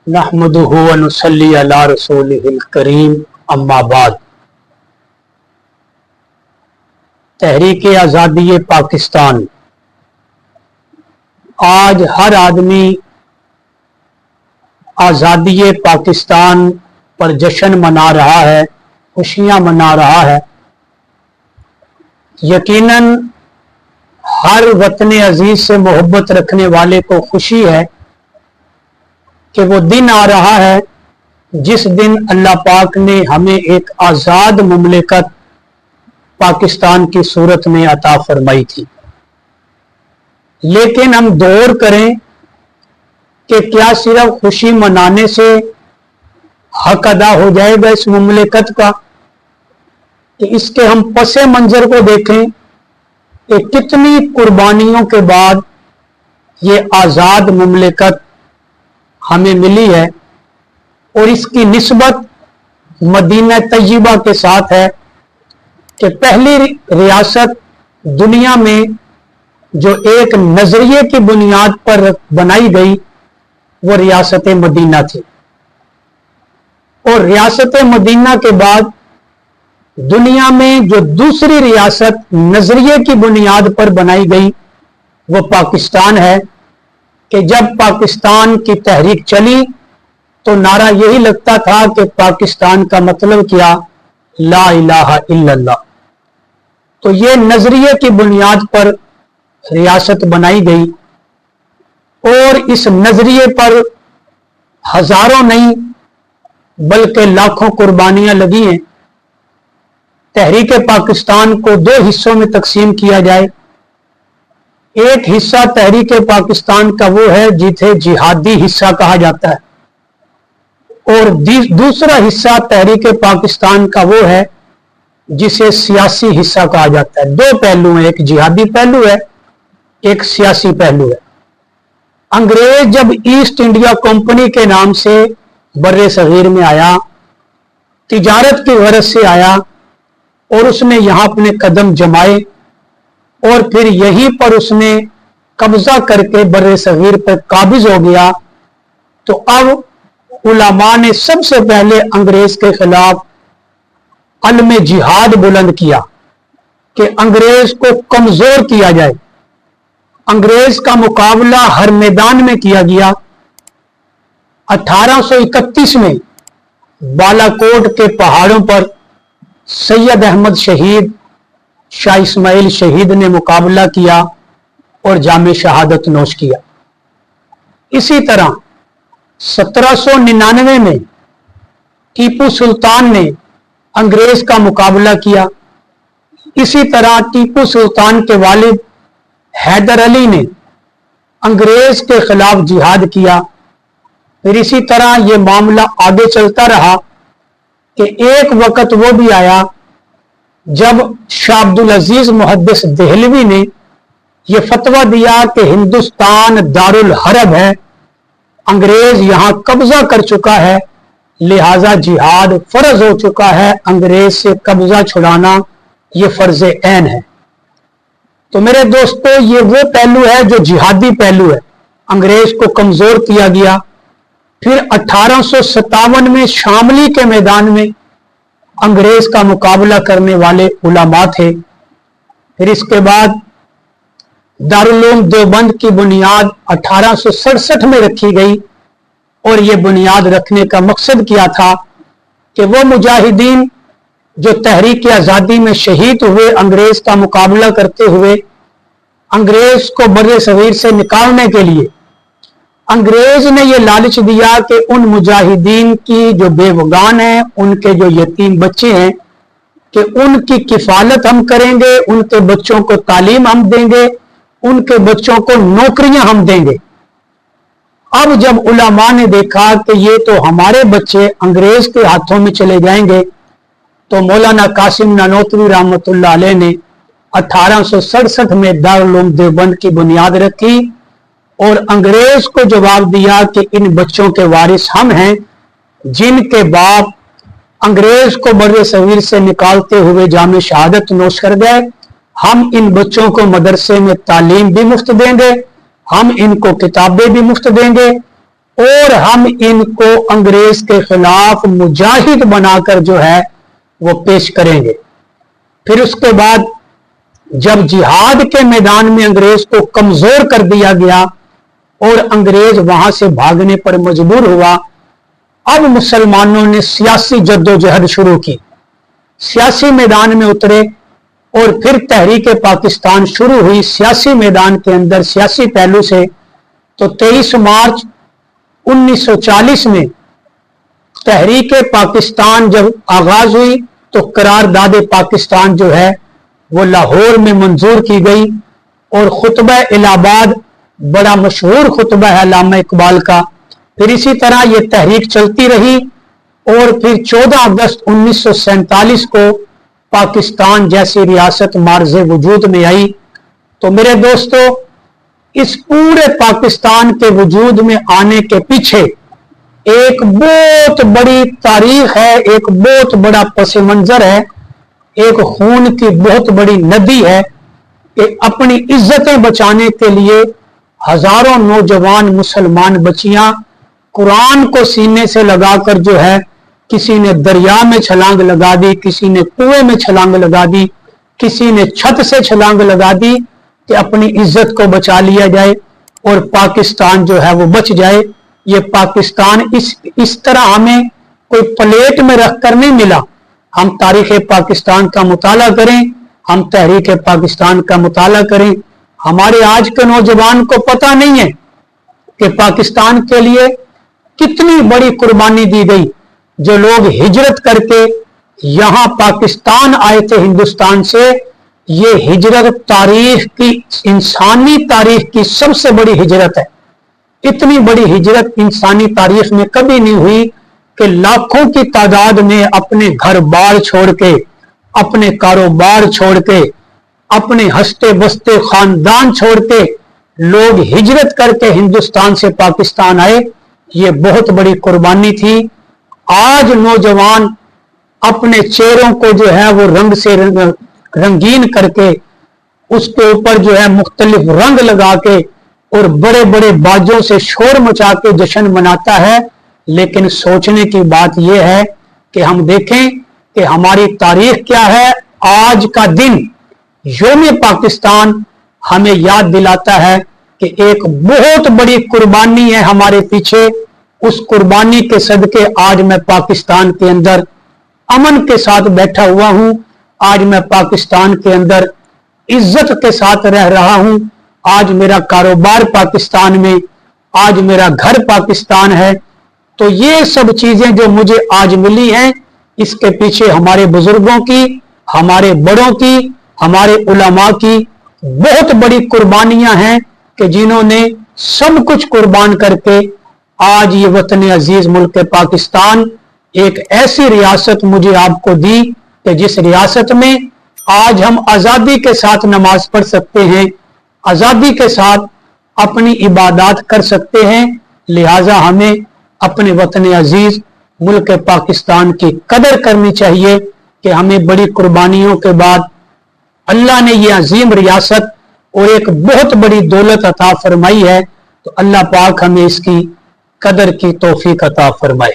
नहमदुहु व नुसल्ली अला रसूलिहिल करीम अम्मा बाद। तहरीक आज़ादी पाकिस्तान। आज हर आदमी आज़ादी पाकिस्तान पर जश्न मना रहा है, खुशियां मना रहा है। यकीनन हर वतन अजीज से मोहब्बत रखने वाले को खुशी है कि वो दिन आ रहा है जिस दिन अल्लाह पाक ने हमें एक आज़ाद मुमलिकत पाकिस्तान की सूरत में अता फरमाई थी। लेकिन हम दौर करें कि क्या सिर्फ खुशी मनाने से हक अदा हो जाएगा इस मुमलिकत का, कि इसके हम पसे मंजर को देखें कि कितनी कुर्बानियों के बाद ये आज़ाद मुमलिकत हमें मिली है। और इसकी निस्बत मदीना तैयबा के साथ है कि पहली रियासत दुनिया में जो एक नजरिए की बुनियाद पर बनाई गई वो रियासत मदीना थी। और रियासत मदीना के बाद दुनिया में जो दूसरी रियासत नजरिए की बुनियाद पर बनाई गई वो पाकिस्तान है। कि जब पाकिस्तान की तहरीक चली तो नारा यही लगता था कि पाकिस्तान का मतलब क्या, ला इलाहा इल्लल्लाह। तो ये नजरिए की बुनियाद पर रियासत बनाई गई और इस नजरिए पर हजारों नहीं बल्कि लाखों कुर्बानियां लगी हैं। तहरीक पाकिस्तान को दो हिस्सों में तकसीम किया जाए। एक हिस्सा तहरीक पाकिस्तान का वो है जिसे जिहादी हिस्सा कहा जाता है, और दूसरा हिस्सा तहरीक पाकिस्तान का वो है जिसे सियासी हिस्सा कहा जाता है। दो पहलू हैं, एक जिहादी पहलू है, एक सियासी पहलू है। अंग्रेज जब ईस्ट इंडिया कंपनी के नाम से बर्रे सगीर में आया, तिजारत की गरज से आया और उसने यहां अपने कदम जमाए और फिर यहीं पर उसने कब्जा करके बर्रे सगीर पर काबिज हो गया। तो अब उलमा ने सबसे पहले अंग्रेज के खिलाफ अलमे जिहाद बुलंद किया कि अंग्रेज को कमजोर किया जाए। अंग्रेज का मुकाबला हर मैदान में किया गया। 1831 में बालाकोट के पहाड़ों पर सैयद अहमद शहीद, शाह इस्माइल शहीद ने मुकाबला किया और जामे शहादत नोश किया। इसी तरह 1799 में टीपू सुल्तान ने अंग्रेज का मुकाबला किया। इसी तरह टीपू सुल्तान के वालिद हैदर अली ने अंग्रेज के खिलाफ जिहाद किया। फिर इसी तरह यह मामला आगे चलता रहा कि एक वक्त वो भी आया जब शाह अब्दुल अजीज मुहद्दिस देहलवी ने यह फतवा दिया कि हिंदुस्तान दारुल हरब है, अंग्रेज यहां कब्जा कर चुका है, लिहाजा जिहाद फर्ज हो चुका है, अंग्रेज से कब्जा छुड़ाना यह फर्ज ऐन है। तो मेरे दोस्तों, ये वो पहलू है जो जिहादी पहलू है, अंग्रेज को कमजोर किया गया। फिर 1857 में शामली के मैदान में अंग्रेज का मुकाबला करने वाले उलमा थे। फिर इसके बाद दारुल उलूम देवबंद की बुनियाद 1867 में रखी गई और यह बुनियाद रखने का मकसद क्या था कि वो मुजाहिदीन जो तहरीक आज़ादी में शहीद हुए अंग्रेज का मुकाबला करते हुए, अंग्रेज को बर्रे सगीर से निकालने के लिए अंग्रेज ने यह लालच दिया कि उन मुजाहिदीन की जो बेवगान हैं, उनके जो यतीम बच्चे हैं, कि उनकी किफालत हम करेंगे, उनके बच्चों को तालीम हम देंगे, उनके बच्चों को नौकरियां हम देंगे। अब जब उलमा ने देखा कि ये तो हमारे बच्चे अंग्रेज के हाथों में चले जाएंगे, तो मौलाना कासिम नानोतवी रहमतुल्लाह अलैह ने 1867 में दारुल उलूम देवबंद की बुनियाद रखी और अंग्रेज को जवाब दिया कि इन बच्चों के वारिस हम हैं जिनके बाप अंग्रेज को बर्रे सगीर से निकालते हुए जामे शहादत नोश कर गए। हम इन बच्चों को मदरसे में तालीम भी मुफ्त देंगे, हम इनको किताबें भी मुफ्त देंगे और हम इनको अंग्रेज के खिलाफ मुजाहिद बनाकर जो है वो पेश करेंगे। फिर उसके बाद जब जिहाद के मैदान में अंग्रेज को कमजोर कर दिया गया और अंग्रेज वहां से भागने पर मजबूर हुआ, अब मुसलमानों ने सियासी जद्दोजहद शुरू की, सियासी मैदान में उतरे और फिर तहरीक पाकिस्तान शुरू हुई सियासी मैदान के अंदर, सियासी पहलू से। तो 23 मार्च 1940 में तहरीक पाकिस्तान जब आगाज हुई तो करारदाद पाकिस्तान जो है वो लाहौर में मंजूर की गई और खुतबा इलाहाबाद बड़ा मशहूर खुतबा है अल्लामा इकबाल का। फिर इसी तरह ये तहरीक चलती रही और फिर 14 अगस्त 1947 को पाकिस्तान जैसी रियासत मार्ज़े वजूद में आई। तो मेरे दोस्तों, इस पूरे पाकिस्तान के वजूद में आने के पीछे एक बहुत बड़ी तारीख है, एक बहुत बड़ा पस मंजर है, एक खून की बहुत बड़ी नदी है कि अपनी इज्जतें बचाने के लिए हजारों नौजवान मुसलमान बच्चियां कुरान को सीने से लगाकर जो है, किसी ने दरिया में छलांग लगा दी, किसी ने कुएं में छलांग लगा दी, किसी ने छत से छलांग लगा दी कि अपनी इज्जत को बचा लिया जाए और पाकिस्तान जो है वो बच जाए। ये पाकिस्तान इस तरह हमें कोई प्लेट में रखकर नहीं मिला। हम तारीख पाकिस्तान का मुताला करें, हम तहरीक पाकिस्तान का मुताला करें। हमारे आज के नौजवान को पता नहीं है कि पाकिस्तान के लिए कितनी बड़ी कुर्बानी दी गई। जो लोग हिजरत करके यहां पाकिस्तान आए थे हिंदुस्तान से, ये हिजरत तारीख की, इंसानी तारीख की सबसे बड़ी हिजरत है। इतनी बड़ी हिजरत इंसानी तारीख में कभी नहीं हुई कि लाखों की तादाद में अपने घर बार छोड़ के, अपने कारोबार छोड़ के, अपने हंसते बसते खानदान छोड़ के लोग हिजरत करके हिंदुस्तान से पाकिस्तान आए। ये बहुत बड़ी कुर्बानी थी। आज नौजवान अपने चेहरों को जो है वो रंग से रंगीन करके, उसके ऊपर जो है मुख्तलिफ रंग लगा के और बड़े बड़े बाजों से शोर मचा के जश्न मनाता है। लेकिन सोचने की बात यह है कि हम देखें कि हमारी तारीख क्या है। आज का दिन यौम पाकिस्तान हमें याद दिलाता है कि एक बहुत बड़ी कुर्बानी है हमारे पीछे। उस कुर्बानी के सदके आज मैं पाकिस्तान के अंदर अमन के साथ बैठा हुआ हूं। आज मैं पाकिस्तान के अंदर इज्जत के साथ रह रहा हूं। आज मेरा कारोबार पाकिस्तान में, आज मेरा घर पाकिस्तान है। तो ये सब चीजें जो मुझे आज मिली हैं, इसके पीछे हमारे बुजुर्गों की, हमारे बड़ों की, हमारे उलमा की बहुत बड़ी कुर्बानियां हैं कि जिन्होंने सब कुछ कुर्बान करके आज ये वतन अजीज मुल्क पाकिस्तान एक ऐसी रियासत मुझे आपको दी कि जिस रियासत में आज हम आजादी के साथ नमाज पढ़ सकते हैं, आजादी के साथ अपनी इबादत कर सकते हैं। लिहाजा हमें अपने वतन अजीज मुल्क पाकिस्तान की कदर करनी चाहिए कि हमें बड़ी कुर्बानियों के बाद अल्लाह ने ये अजीम रियासत और एक बहुत बड़ी दौलत अता फरमाई है। तो अल्लाह पाक हमें इसकी कदर की तौफीक अता फरमाए।